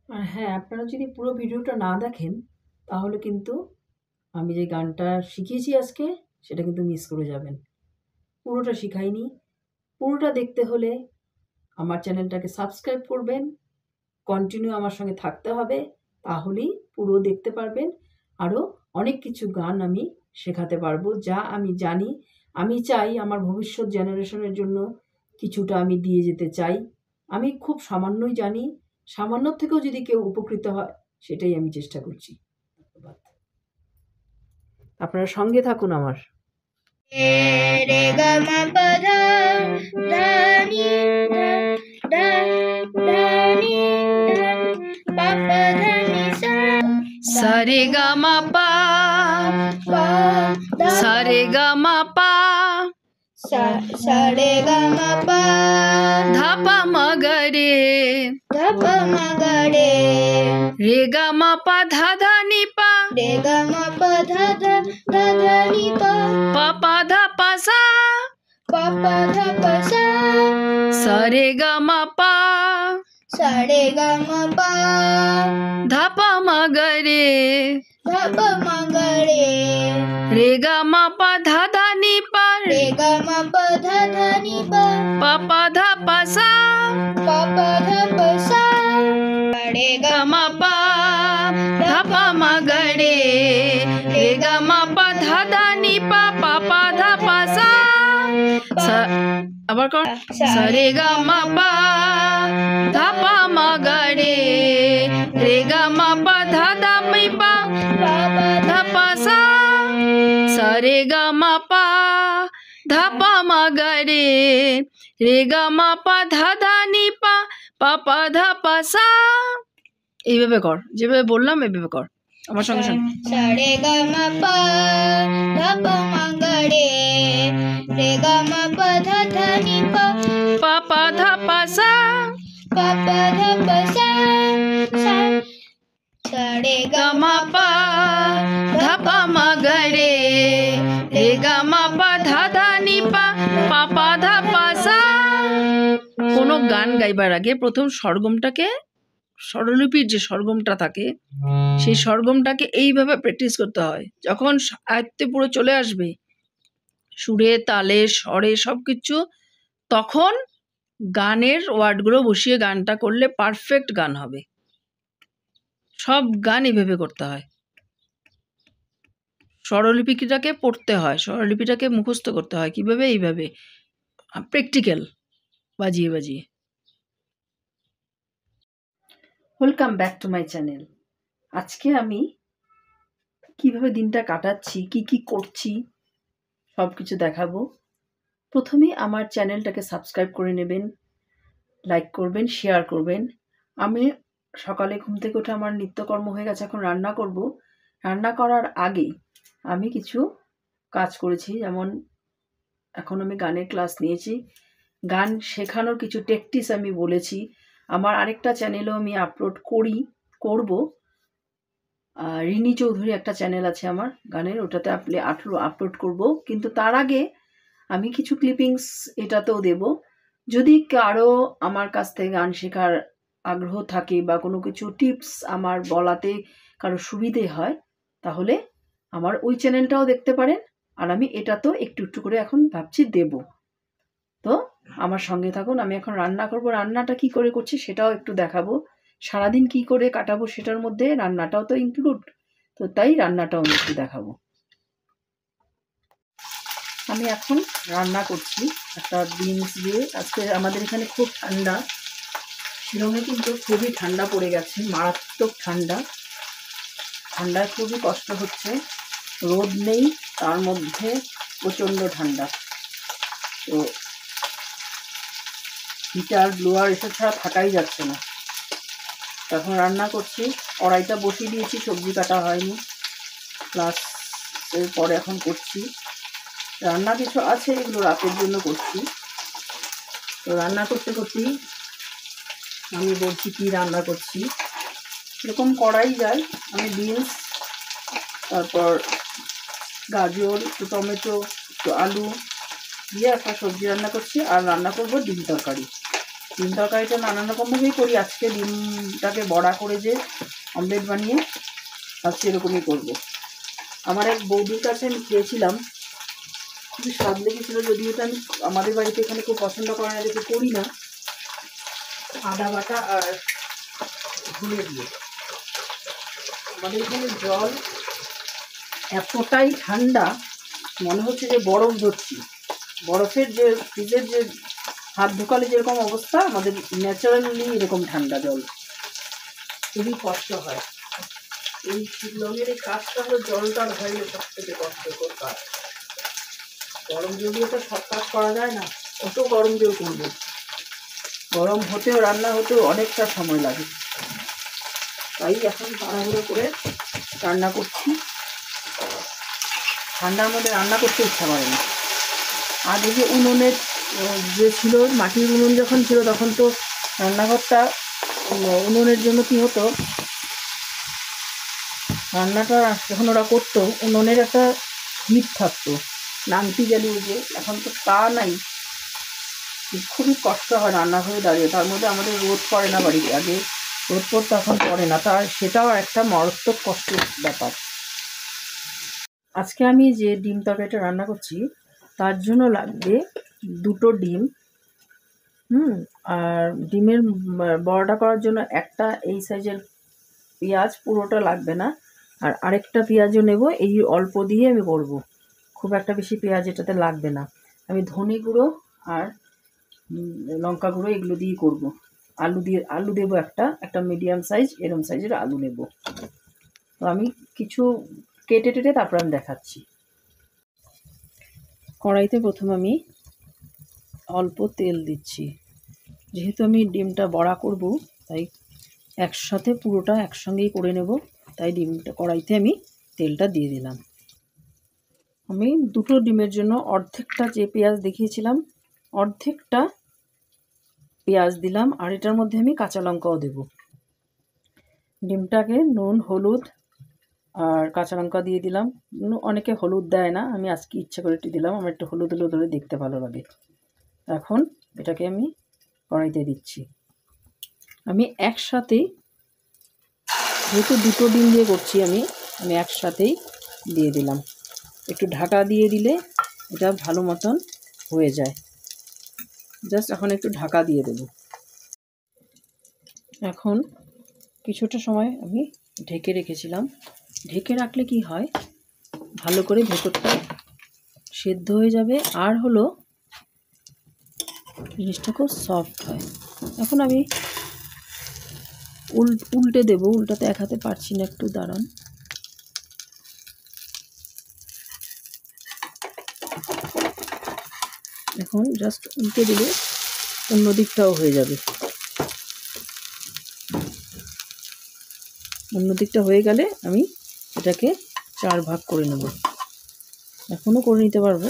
আর হ্যাঁ, আপনারা যদি পুরো ভিডিওটা না দেখেন তাহলে কিন্তু আমি যে গানটা শিখিয়েছি আজকে সেটা কিন্তু মিস করে যাবেন। পুরোটা শিখাইনি। পুরোটা দেখতে হলে আমার চ্যানেলটাকে সাবস্ক্রাইব করবেন, কন্টিনিউ আমার সঙ্গে থাকতে হবে, তাহলেই পুরো দেখতে পারবেন। আরও অনেক কিছু গান আমি শেখাতে পারবো, যা আমি জানি। আমি চাই আমার ভবিষ্যৎ জেনারেশনের জন্য কিছুটা আমি দিয়ে যেতে চাই। আমি খুব সামান্যই জানি, সামান্যর থেকেও যদি কেউ উপকৃত হয় সেটাই আমি চেষ্টা করছি। ধন্যবাদ। আপনারা সঙ্গে থাকুন আমার। রে গা মা পা ধা ধা নি ধা ধা নি ধা পা পা ধা নি সা সা রে গা মা পা পা সা রে গা মা পা সা রে গা মা পা ধা পা মা গা রে ধা পা মা গা রে রে গা মা পা ধা ধা নি পা রে গা মা পা ধা ধা নি পা পা ধা পা সা পা পা ধা পা সা সা রে গা মা পা সা রে গা মা পা ধা পা মা গা রে ধা পা মা গা রে রে গা মা পা ধা ধা নি পা রে গা মা পা ধা নি পা পা ধা পা সা পা পা ধা পা সা রে গা গা মা পা ধা পা মা গা রে রে গা মা পা ধা ধা নি পা ধা পা সা আবার কর সা রে গা মা পা ধা পা মা গা রে রে গা মা পা ধা ধা মি পা ধা পা সা সা রে গা মা পা ধা পা মা গা রে রে গা মা পা ধা ধা নি পা ধা পা সা। এইভাবে কর, যেভাবে বললাম এইভাবে কর আমার সঙ্গে সঙ্গে। সা রে গা মা পা ধা পা মা গা রে রে গা মা পা ধা নি পা ধা পা সা পা ধা পা সা সা রে গা গা মা পা ধা পা মা গা রে রে গা মা পা ধা ধা নি পা ধা পা সা। কোনো গান গাইবার আগে প্রথম স্বরগমটাকে, স্বরলিপির যে স্বরগমটা থাকে সেই স্বরগমটাকে এইভাবে প্র্যাকটিস করতে হয়। যখন আয়ত্তে পুরো চলে আসবে, সুরে তালে স্বরে সব কিছু, তখন গানের ওয়ার্ডগুলো বসিয়ে গানটা করলে পারফেক্ট গান হবে। সব গান এইভাবে করতে হয়। স্বরলিপিটাকে পড়তে হয়, স্বরলিপিটাকে মুখস্থ করতে হয়। কিভাবে? এইভাবে প্র্যাকটিক্যাল বাজিয়ে বাজিয়ে। Welcome back to my channel. আজকে আমি কিভাবে দিনটা কাটাচ্ছি, কি করছি, সব কিছু দেখাবো। প্রথমে আমার চ্যানেলটাকে সাবস্ক্রাইব করে নেবেন, লাইক করবেন, শেয়ার করবেন। আমি সকালে ঘুম থেকে উঠে আমার নিত্যকর্ম হয়ে গেছে, এখন রান্না করব। রান্না করার আগে আমি কিছু কাজ করেছি, যেমন এখন আমি গানের ক্লাস নিয়েছি। গান শেখানোর কিছু টেকটিক্স আমি বলেছি। আমার আরেকটা চ্যানেলও আমি আপলোড করব। রিনি চৌধুরী একটা চ্যানেল আছে আমার গানের, ওটাতে আপলোড করব। কিন্তু তার আগে আমি কিছু ক্লিপিংস এটাতেও দেব। যদি কারো আমার কাছ থেকে গান শেখার আগ্রহ থাকে বা কোনো কিছু টিপস আমার বলাতে কারো সুবিধে হয়, তাহলে আমার ওই চ্যানেলটাও দেখতে পারেন। আর আমি এটাতেও একটু একটু করে এখন ভাবছি দেব। তো আমার সঙ্গে থাকুন। আমি এখন রান্না করব। রান্নাটা কি করে করছি সেটাও একটু দেখাবো। সারাদিন কি করে কাটাবো সেটার মধ্যে রান্নাটাও তো ইনক্লুড, তো তাই রান্নাটাও আমি একটু দেখাবো। আমি এখন রান্না করছি একটা বিনস দিয়ে। আজকে আমাদের এখানে খুব ঠান্ডা, শিলংয়ে কিন্তু খুবই ঠান্ডা পড়ে গেছে, মারাত্মক ঠান্ডা। ঠান্ডায় খুবই কষ্ট হচ্ছে, রোদ নেই, তার মধ্যে প্রচণ্ড ঠান্ডা। তো হিটার ব্লোয়ার এসব ছাড়া থাকাই যাচ্ছে না। তখন রান্না করছি, কড়াইটা বসিয়ে দিয়েছি, সবজি কাটা হয়নি, প্লাস এরপরে এখন করছি রান্না। কিছু আছে, এগুলো রাতের জন্য করছি। তো রান্না করতে করতেই আমি বলছি কি রান্না করছি। এরকম করাই যায়। আমি বিনস, তারপর গাজর, একটু টমেটো, একটু আলু দিয়ে একটা সবজি রান্না করছি, আর রান্না করবো ডিম তরকারি। ডিম তরকারিটা নানান রকমভাবেই করি, আজকে ডিমটাকে বড়া করে যে অমলেট বানিয়ে আজকে এরকমই করব। আমার এক বৌদির কাছে আমি খেয়েছিলাম, খুবই স্বাদ লেগেছিলো, যদিও এটা আমি আমাদের বাড়িতে এখানে খুব পছন্দ করে না, দেখে করি না। আদা বাটা আর ধনে দিয়ে আমাদের এখানে জল এতটাই ঠান্ডা, মনে হচ্ছে যে বরফ ধরছি। বরফের যে ফ্রিজের যে হাত ঢোকালে যেরকম অবস্থা, আমাদের ন্যাচারালি এরকম ঠান্ডা জল, খুবই কষ্ট হয়। এই শিলংয়ের এই কাজটা হলো জলটার হয়ে সব থেকে কষ্টকর কাজ। গরম জল দিয়ে তো সব কাজ করা যায় না, অত গরম জল করবো, গরম হতেও রান্না হতেও অনেকটা সময় লাগে। তাই এখন তাড়াহুড়ো করে রান্না করছি, ঠান্ডার মধ্যে রান্না করতে ইচ্ছা করে না। আগে যে উনুনের যে ছিল, মাটির উনুন যখন ছিল তখন তো রান্নাঘরটা উনুনের জন্য কি হতো, রান্নাটা যখন ওরা করতো উনুনের একটা হিট থাকতো, নাংটি জ্বালিয়ে যে, এখন তো তা নাই, খুবই কষ্ট হয় রান্নাঘরে দাঁড়িয়ে। তার মধ্যে আমাদের রোদ পড়ে না বাড়িতে, আগে রোদ পড়তো এখন পড়ে না, তার সেটাও একটা মারাত্মক কষ্টের ব্যাপার। আজকে আমি যে ডিম তরকারিটা রান্না করছি তার জন্য লাগবে 2টো ডিম, আর ডিমের বড়াটা করার জন্য একটা এই সাইজের পেঁয়াজ, পুরোটা লাগবে না, আর আরেকটা পেঁয়াজও নেব, এই অল্প দিয়ে আমি করব, খুব একটা বেশি পেঁয়াজ এটাতে লাগবে না। আমি ধনে গুঁড়ো আর লঙ্কা গুঁড়ো এগুলো দিয়ে করব। আলু দেবো একটা মিডিয়াম সাইজ, এরম সাইজের আলু নেব। তো আমি কিছু কেটে টেটে তারপর আমি দেখাচ্ছি। কড়াইতে প্রথমে আমি অল্প তেল দিচ্ছি, যেহেতু আমি ডিমটা বড়া করব তাই একসাথে পুরোটা একসঙ্গেই করে নেব, তাই ডিমটা কড়াইতে আমি তেলটা দিয়ে দিলাম। আমি 2টো ডিমের জন্য অর্ধেকটা যে পেঁয়াজ দেখিয়েছিলাম অর্ধেকটা পেঁয়াজ দিলাম, আর এটার মধ্যে আমি কাঁচা লঙ্কাও দেব। ডিমটাকে নুন, হলুদ আর কাঁচা লঙ্কা দিয়ে দিলাম। অনেকে হলুদ দেয় না, আমি আজকে ইচ্ছা করে একটু দিলাম, আমার একটু হলুদ হলুদ ধরে দেখতে ভালো লাগে। এখন এটাকে আমি কড়াইতে দিচ্ছি। আমি একসাথেই, যেহেতু 2টো ডিম দিয়ে করছি আমি একসাথেই দিয়ে দিলাম। একটু ঢাকা দিয়ে দিলে এটা ভালো মতন হয়ে যায়। জাস্ট এখন একটু ঢাকা দিয়ে দেব। এখন কিছুটা সময় আমি ঢেকে রেখেছিলাম। ঢেকে রাখলে কি হয়, ভালো করে ভেতরটা সেদ্ধ হয়ে যাবে, আর হলো জিনিসটা খুব সফট হয়। এখন আমি উল্টে দেব, উল্টাতে এক হাতে পারছি না, একটু দাঁড়ান। এখন জাস্ট উল্টে দিলে অন্য দিকটাও হয়ে যাবে। অন্য দিকটা হয়ে গেলে আমি এটাকে 4 ভাগ করে নেব। এখনও করে নিতে পারবো,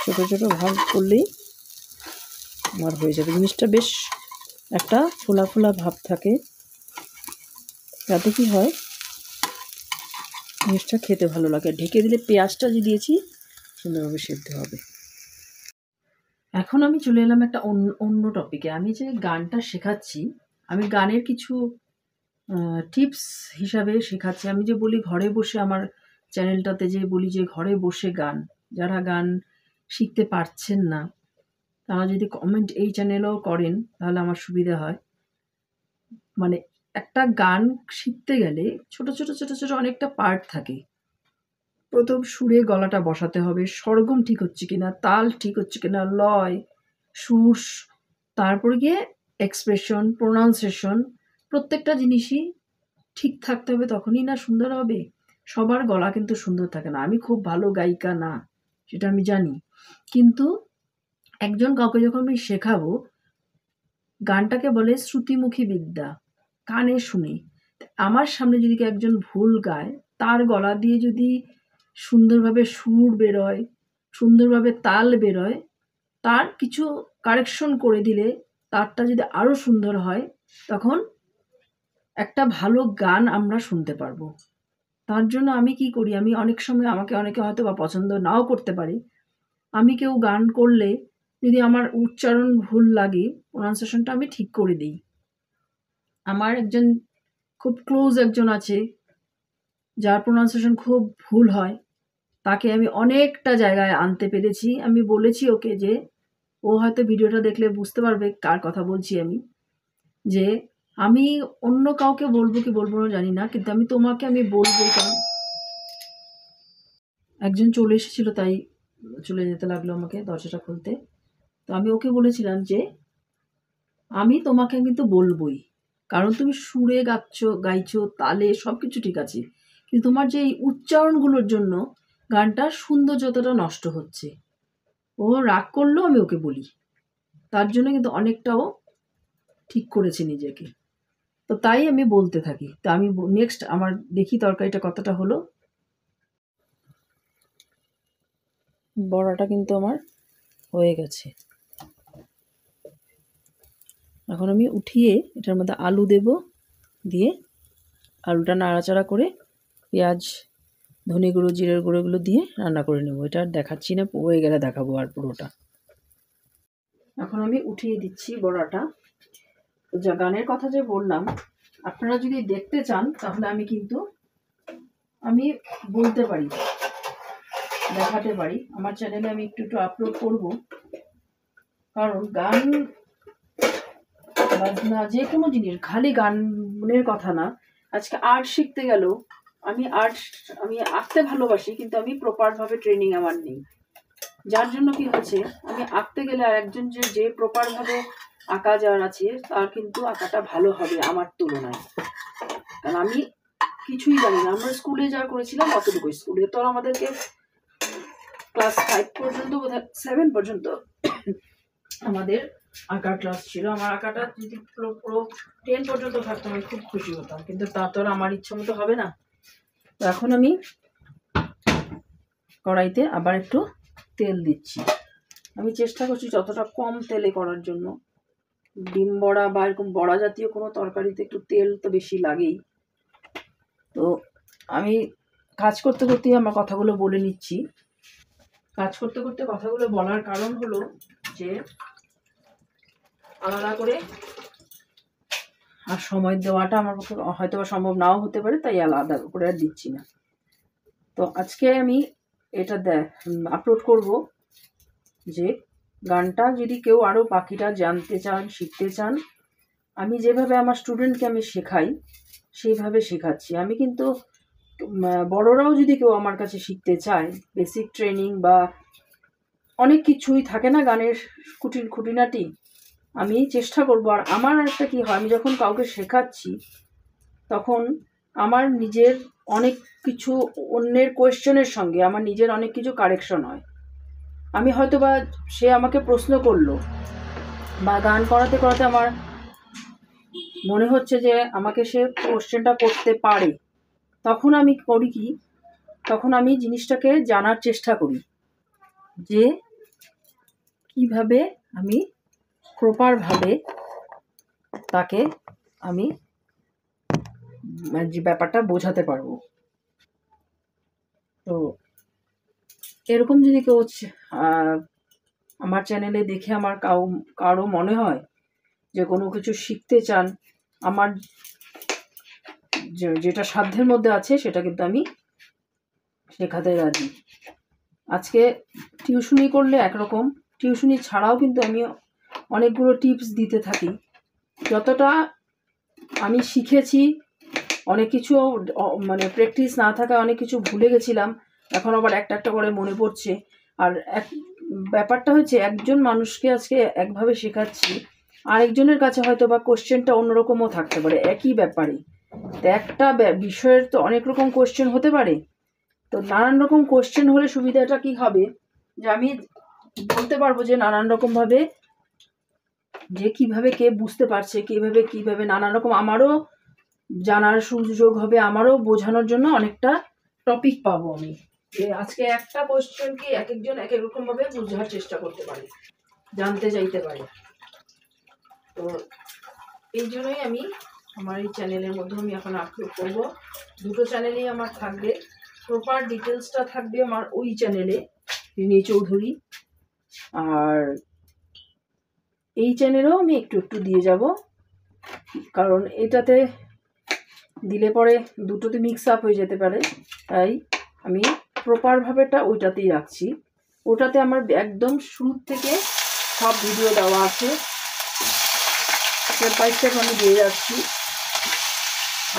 ছোট ছোট ভাগ করলেই আমার হয়ে যাবে। জিনিসটা বেশ একটা ফোলা ফোলা ভাব থাকে, তাতে কি হয় জিনিসটা খেতে ভালো লাগে। ঢেকে দিলে পেঁয়াজটা যে দিয়েছি সুন্দরভাবে সেদ্ধ হবে। এখন আমি চলে এলাম একটা অন্য টপিকে। আমি যে গানটা শেখাচ্ছি, আমি গানের কিছু টিপস হিসাবে শেখাচ্ছি। আমি যে বলি ঘরে বসে, আমার চ্যানেলটাতে যে বলি যে ঘরে বসে গান, যারা গান শিখতে পারছেন না তারা যদি কমেন্ট এই চ্যানেলেও করেন তাহলে আমার সুবিধা হয়। মানে একটা গান শিখতে গেলে ছোট ছোট ছোট ছোট অনেকটা পার্ট থাকে। প্রথম সুরে গলাটা বসাতে হবে, স্বরগম ঠিক হচ্ছে কিনা, তাল ঠিক হচ্ছে কিনা, লয়, সুর, তারপর গিয়ে এক্সপ্রেশন, প্রোনাউন্সিয়েশন, প্রত্যেকটা জিনিসই ঠিক থাকতে হবে, তখনই না সুন্দর হবে। সবার গলা কিন্তু সুন্দর থাকে না, আমি খুব ভালো গায়িকা না সেটা আমি জানি, কিন্তু একজন কাউকে যখন আমি শেখাবো, গানটাকে বলে শ্রুতিমুখী বিদ্যা, কানে শুনে। আমার সামনে যদি একজন ভুল গায়, তার গলা দিয়ে যদি সুন্দরভাবে সুর বেরোয়, সুন্দরভাবে তাল বেরোয়, তার কিছু কারেকশন করে দিলে তারটা যদি আরও সুন্দর হয়, তখন একটা ভালো গান আমরা শুনতে পারবো। তার জন্য আমি কি করি, আমি অনেক সময়, আমাকে অনেকে হয়তো বা পছন্দ নাও করতে পারে, আমি কেউ গান করলে যদি আমার উচ্চারণ ভুল লাগে প্রোনাউন্সিয়েশনটা আমি ঠিক করে দিই। আমার একজন খুব ক্লোজ একজন আছে যার প্রোনাউন্সিয়েশন খুব ভুল হয়, তাকে আমি অনেকটা জায়গায় আনতে পেরেছি। আমি বলেছি ওকে যে ও হয়তো ভিডিওটা দেখলে বুঝতে পারবে কার কথা বলছি আমি, যে আমি অন্য কাউকে বলবো কি বলবো না জানি না, কিন্তু আমি তোমাকে আমি বলবো। কারণ একজন চলে এসেছিল তাই চলে যেতে লাগলো আমাকে দরজাটা খুলতে। তো আমি ওকে বলেছিলাম যে আমি তোমাকে কিন্তু বলবোই, কারণ তুমি সুরে গাইছো, তালে সব কিছু ঠিক আছে, কিন্তু তোমার যে এই উচ্চারণগুলোর জন্য গানটার সৌন্দর্যতাটা নষ্ট হচ্ছে। ও রাগ করলেও আমি ওকে বলি, তার জন্য কিন্তু অনেকটাও ঠিক করেছে নিজেকে। তো তাই আমি বলতে থাকি। তো আমি নেক্সট আমার দেখি তরকারিটা কতটা হলো। বড়াটা কিন্তু আমার হয়ে গেছে। এখন আমি উঠিয়ে এটার মধ্যে আলু দেব, দিয়ে আলুটা নাড়াচাড়া করে পেঁয়াজ, ধনে গুঁড়ো, জিরের গুঁড়োগুলো দিয়ে রান্না করে নেবো। এটা আর দেখাচ্ছি না, হয়ে গেলে দেখাবো আর পুরোটা। এখন আমি উঠিয়ে দিচ্ছি বড়াটা। যা গানের কথা যে বললাম, আপনারা যদি দেখতে চান তাহলে আমি বলতে পারি, দেখাতে পারি। আমার চ্যানেলে আমি একটু আপলোড করব, কারণ গান বাজনা যে কোনো জিনিস, খালি গানের কথা না। আজকে আর্ট শিখতে গেলেও আমি আঁকতে ভালোবাসি, কিন্তু আমি প্রপারভাবে ট্রেনিং আমার নেই। যার জন্য কি হচ্ছে, আমি আঁকতে গেলে আর একজন যে প্রপারভাবে আঁকা যার আছে তার কিন্তু আঁকাটা ভালো হবে আমার তুলনায়। কারণ আমি কিছুই জানি না। আমরা স্কুলে যা করেছিলাম অতটুকু, স্কুলে তো আমাদেরকে ক্লাস 5 পর্যন্ত, বোধহয় 7 পর্যন্ত আমাদের আঁকার ক্লাস ছিল। আমার আঁকাটা যদি পুরো 10 পর্যন্ত থাকতো আমি খুব খুশি হতাম, কিন্তু তা তো আর আমার ইচ্ছা মতো হবে না। তো এখন আমি কড়াইতে আবার একটু তেল দিচ্ছি। আমি চেষ্টা করছি যতটা কম তেলে করার জন্য। ডিম বড়া বা এরকম বড়া জাতীয় কোনো তরকারিতে একটু তেল তো বেশি লাগেই। তো আমি কাজ করতে করতেই আমার কথাগুলো বলে নিচ্ছি। কাজ করতে করতে কথাগুলো বলার কারণ হলো যে আলাদা করে আর সময় দেওয়াটা আমার পক্ষে হয়তো বা সম্ভব নাও হতে পারে, তাই আলাদা করে আর দিচ্ছি না। তো আজকে আমি এটা আপলোড করব যে গানটা যদি কেউ আরও বাকিটা জানতে চান, শিখতে চান, আমি যেভাবে আমার স্টুডেন্টকে আমি শেখাই সেইভাবে শেখাচ্ছি। আমি কিন্তু বড়রাও যদি কেউ আমার কাছে শিখতে চায়, বেসিক ট্রেনিং বা অনেক কিছুই থাকে না গানের খুঁটিনাটি, আমি চেষ্টা করবো। আর আমার একটা কি হয়, আমি যখন কাউকে শেখাচ্ছি তখন আমার নিজের অনেক কিছু, অন্যের কোয়েশ্চেনের সঙ্গে আমার নিজের অনেক কিছু কারেকশন হয়। আমি হয়তো বা সে আমাকে প্রশ্ন করলো বা গান করাতে করাতে আমার মনে হচ্ছে যে আমাকে সে কোয়েশ্চেনটা করতে পারে, তখন আমি করি কি, তখন আমি জিনিসটাকে জানার চেষ্টা করি যে কিভাবে আমি প্রপারভাবে তাকে আমি যে ব্যাপারটা বোঝাতে পারবো। তো এরকম যদি কেউ আমার চ্যানেলে দেখে আমার কারো মনে হয় যে কোনো কিছু শিখতে চান, আমার যেটা সাধ্যের মধ্যে আছে সেটা কিন্তু আমি শেখাতে রাজি। আজকে টিউশনি করলে একরকম, টিউশনি ছাড়াও কিন্তু আমি অনেকগুলো টিপস দিতে থাকি। যতটা আমি শিখেছি, অনেক কিছু মানে প্র্যাকটিস না থাকায় অনেক কিছু ভুলে গেছিলাম, এখন আবার একটা একটা করে মনে পড়ছে। আর ব্যাপারটা হচ্ছে, একজন মানুষকে আজকে একভাবে শেখাচ্ছি, আরেকজনের কাছে হয়তো বা কোশ্চেনটা অন্যরকমও থাকতে পারে একই ব্যাপারে। তো একটা বিষয়ের তো অনেক রকম কোশ্চেন হতে পারে। তো নানান রকম কোশ্চেন হলে সুবিধাটা কি হবে, যে আমি বলতে পারবো যে নানান রকমভাবে যে কিভাবে কে বুঝতে পারছে, কিভাবে নানান রকম আমারও জানার সুযোগ হবে, আমারও বোঝানোর জন্য অনেকটা টপিক পাবো আমি। যে আজকে একটা কোশ্চেনকে এক একজন এক এক রকম ভাবে বোঝার চেষ্টা করতে পারে, জানতে চাইতে পারে। তো এই জন্যই আমি আমার এই চ্যানেলের মধ্যে আমি এখন আপলোড করবো। দুটো চ্যানেলেই আমার থাকবে, প্রপার ডিটেলসটা থাকবে আমার ওই চ্যানেলে, রিনি চৌধুরী, আর এই চ্যানেলেও আমি একটু একটু দিয়ে যাব, কারণ এটাতে দিলে পরে দুটোতে মিক্স আপ হয়ে যেতে পারে, তাই আমি প্রপারভাবেটা ওইটাতেই রাখছি। ওটাতে আমার একদম শুরু থেকে সব ভিডিও দেওয়া আছে, স্টেপ বাই স্টেপ আমি দিয়ে যাচ্ছি।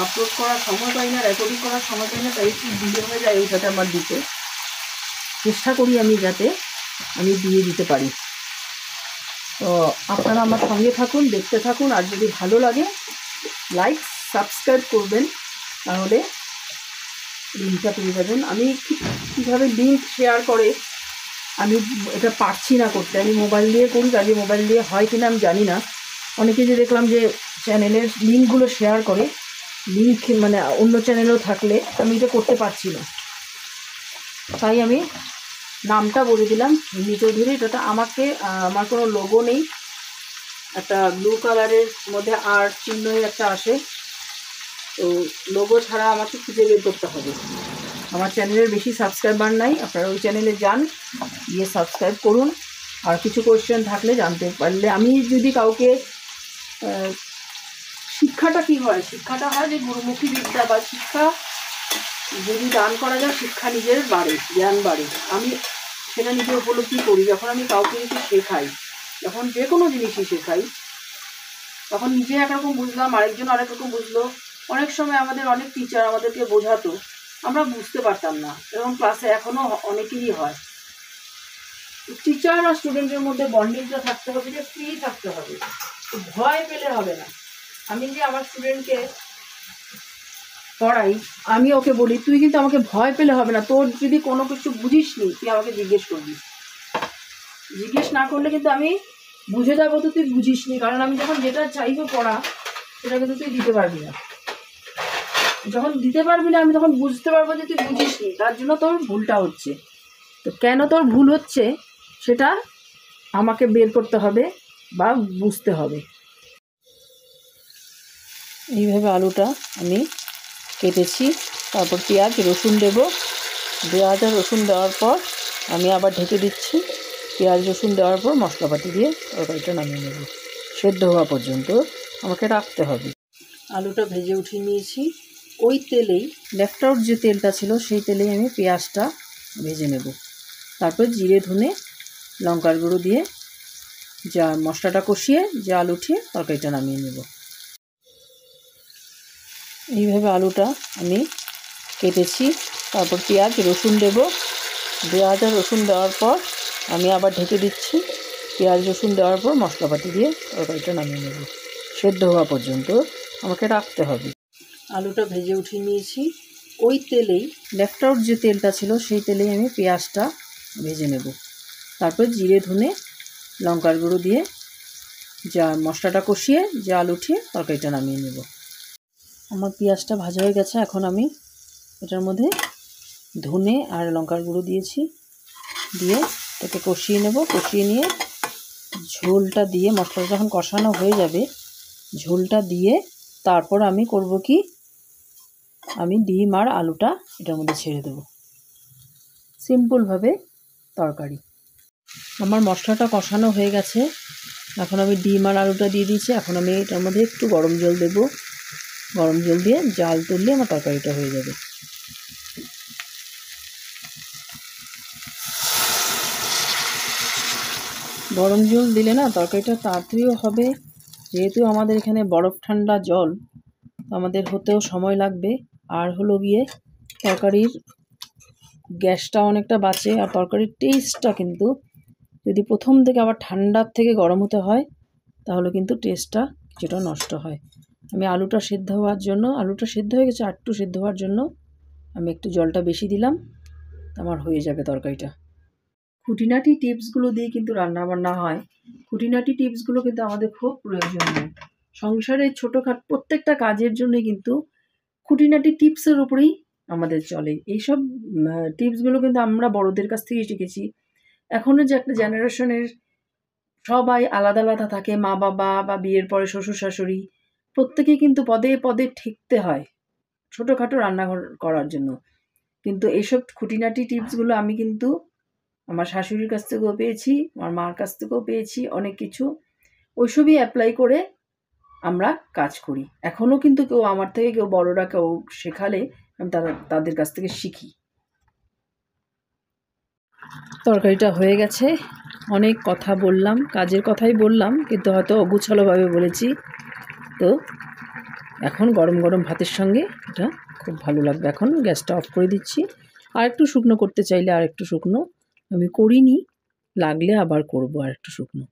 আপলোড করার সময় পাই না, রেকর্ডিং করার সময় পাই না, তাই একটু ভিডিও হয়ে যায় ওইটাতে আমার দিতে চেষ্টা করি আমি, যাতে আমি দিয়ে দিতে পারি। তো আপনারা আমার সঙ্গে থাকুন, দেখতে থাকুন, আর যদি ভালো লাগে লাইক সাবস্ক্রাইব করবেন, তাহলে লিঙ্কটা পেয়ে যাবেন। আমি কীভাবে লিঙ্ক শেয়ার করে আমি এটা পারছি না করতে, আমি মোবাইল দিয়ে করি, কাজে মোবাইল দিয়ে হয় কিনা আমি জানি না। অনেকে যে দেখলাম যে চ্যানেলের লিঙ্কগুলো শেয়ার করে, লিঙ্ক মানে অন্য চ্যানেলও থাকলে আমি এটা করতে পারছি না, তাই আমি নামটা বলে দিলাম হিন্দি চৌধুরী। এটা আমাকে আমার কোনো লোগো নেই, একটা ব্লু কালারের মধ্যে আর চিহ্নই একটা আসে, তো লোগো ছাড়া আমাকে খুঁজে বের করতে হবে। আমার চ্যানেলের বেশি সাবস্ক্রাইবার নাই, আপনারা ওই চ্যানেলে যান, গিয়ে সাবস্ক্রাইব করুন। আর কিছু কোয়েশ্চেন থাকলে জানতে পারলে, আমি যদি কাউকে শিক্ষাটা কী হয়, শিক্ষাটা হয় যে গুরুমুখী বিদ্যা বা শিক্ষা যদি দান করা যায়, শিক্ষা নিজের বাড়ে, জ্ঞান বাড়ে। আমি সেটা নিজে উপলব্ধি করি, যখন আমি কাউকে কিছু শেখাই, যখন যে কোনো জিনিসই শেখাই, তখন নিজে একরকম বুঝলাম, আরেকজন আরেক রকম বুঝলো। অনেক সময় আমাদের অনেক টিচার আমাদেরকে বোঝাতো, আমরা বুঝতে পারতাম না, এবং ক্লাসে এখনও অনেকেরই হয়। টিচার আর স্টুডেন্টের মধ্যে বন্ডিংটা থাকতে হবে, যে ফ্রি থাকতে হবে, ভয় পেলে হবে না। আমি যে আমার স্টুডেন্টকে পড়াই, আমি ওকে বলি তুই কিন্তু আমাকে ভয় পেলে হবে না, তোর যদি কোনো কিছু বুঝিস নি তুই আমাকে জিজ্ঞেস করবি, জিজ্ঞেস না করলে কিন্তু আমি বুঝে যাবো তো তুই বুঝিস নি, কারণ আমি যখন যেটা চাইবো পড়া সেটা কিন্তু তুই দিতে পারবি না। যখন দিতে পারবি না আমি তখন বুঝতে পারবো যে তুই বুঝিস নি, তার জন্য তোর ভুলটা হচ্ছে। তো কেন তোর ভুল হচ্ছে সেটা আমাকে বের করতে হবে বা বুঝতে হবে। এইভাবে আলুটা আমি কেটেছি, তারপর পেঁয়াজ রসুন দেবো। পেঁয়াজ আর রসুন দেওয়ার পর আমি আবার ঢেকে দিচ্ছি। পেঁয়াজ রসুন দেওয়ার পর মশলাপাতি দিয়ে তরকারিটা নামিয়ে নেব, সেদ্ধ হওয়া পর্যন্ত আমাকে রাখতে হবে। আলুটা ভেজে উঠিয়ে নিয়েছি, ওই তেলেই লেফট আউট যে তেলটা ছিল সেই তেলেই আমি পেঁয়াজটা ভেজে নেব। তারপর জিরে ধনে লঙ্কার গুঁড়ো দিয়ে যা মশলাটা কষিয়ে জাল উঠিয়ে তরকারিটা নামিয়ে নেব। এইভাবে আলুটা আমি কেটেছি, তারপর পেঁয়াজ রসুন দেব। পেঁয়াজ আর রসুন দেওয়ার পর আমি আবার ঢেকে দিচ্ছি। পেঁয়াজ রসুন দেওয়ার পর মশলাপাতি দিয়ে তরকারিটা নামিয়ে নেব, সেদ্ধ হওয়া পর্যন্ত আমাকে রাখতে হবে। আলুটা ভেজে উঠিয়ে নিয়েছি, ওই তেলেই লেফট আউট যে তেলটা ছিল সেই তেলেই আমি পেঁয়াজটা ভেজে নেব। তারপর জিরে ধনে লঙ্কার গুঁড়ো দিয়ে যা মশলাটা কষিয়ে জাল উঠিয়ে তরকারিটা নামিয়ে নেব। আমার পেঁয়াজটা ভাজা হয়ে গেছে, এখন আমি এটার মধ্যে ধনে আর লঙ্কার গুঁড়ো দিয়েছি, দিয়ে এটাকে কষিয়ে নেব। কষিয়ে নিয়ে ঝোলটা দিয়ে, মশলাটা যখন কষানো হয়ে যাবে ঝোলটা দিয়ে তারপর আমি করব কি, আমি ডিম আর আলুটা এটার মধ্যে ছেড়ে দেব। সিম্পলভাবে তরকারি। আমার মশলাটা কষানো হয়ে গেছে, এখন আমি ডিম আর আলুটা দিয়ে দিয়েছি। এখন আমি এটার মধ্যে একটু গরম জল দেব, গরম জল দিয়ে জাল তুললে আমার তরকারিটা হয়ে যাবে। গরম জল দিলে না তরকারিটা তাড়াতাড়িও হবে, যেহেতু আমাদের এখানে বরফ ঠান্ডা জল, আমাদের হতেও সময় লাগবে। আর হলো গিয়ে তরকারির গ্যাসটা অনেকটা বাঁচে, আর তরকারির টেস্টটা কিন্তু যদি প্রথম থেকে আবার ঠান্ডার থেকে গরম হতে হয় তাহলে কিন্তু টেস্টটা কিছুটা নষ্ট হয়। আমি আলুটা সেদ্ধ হওয়ার জন্য, আলুটা সেদ্ধ হয়ে গেছে, আর একটু সেদ্ধ হওয়ার জন্য আমি একটু জলটা বেশি দিলাম, আমার হয়ে যাবে তরকারিটা। খুঁটিনাটি টিপসগুলো দিয়ে কিন্তু রান্নাবান্না হয়, খুঁটিনাটি টিপসগুলো কিন্তু আমাদের খুব প্রয়োজনীয়। সংসারের ছোটোখাটো প্রত্যেকটা কাজের জন্যই কিন্তু খুঁটিনাটি টিপসের উপরেই আমাদের চলে। এইসব টিপসগুলো কিন্তু আমরা বড়দের কাছ থেকেই শিখেছি। এখনও যে একটা জেনারেশনের সবাই আলাদা আলাদা থাকে, মা বাবা বা বিয়ের পরে শ্বশুর শাশুড়ি প্রত্যেকেই কিন্তু পদে পদে ঠেকতে হয় ছোটোখাটো রান্নাঘর করার জন্য। কিন্তু এইসব খুঁটিনাটি টিপসগুলো আমি কিন্তু আমার শাশুড়ির কাছ থেকেও পেয়েছি, আমার মার কাছ থেকেও পেয়েছি অনেক কিছু। ওইসবই অ্যাপ্লাই করে আমরা কাজ করি। এখনও কিন্তু কেউ আমার থেকে কেউ বড়রা কেউ শেখালে আমি তাদের কাছ থেকে শিখি। তরকারিটা হয়ে গেছে। অনেক কথা বললাম, কাজের কথাই বললাম, কিন্তু হয়তো অগোছালোভাবে বলেছি। তো এখন গরম গরম ভাতের সঙ্গে এটা খুব ভালো লাগবে। এখন গ্যাসটা অফ করে দিচ্ছি। আর একটু শুকনো করতে চাইলে আর একটু শুকনো আমি করিনি, লাগলে আবার করব আর একটু শুকনো।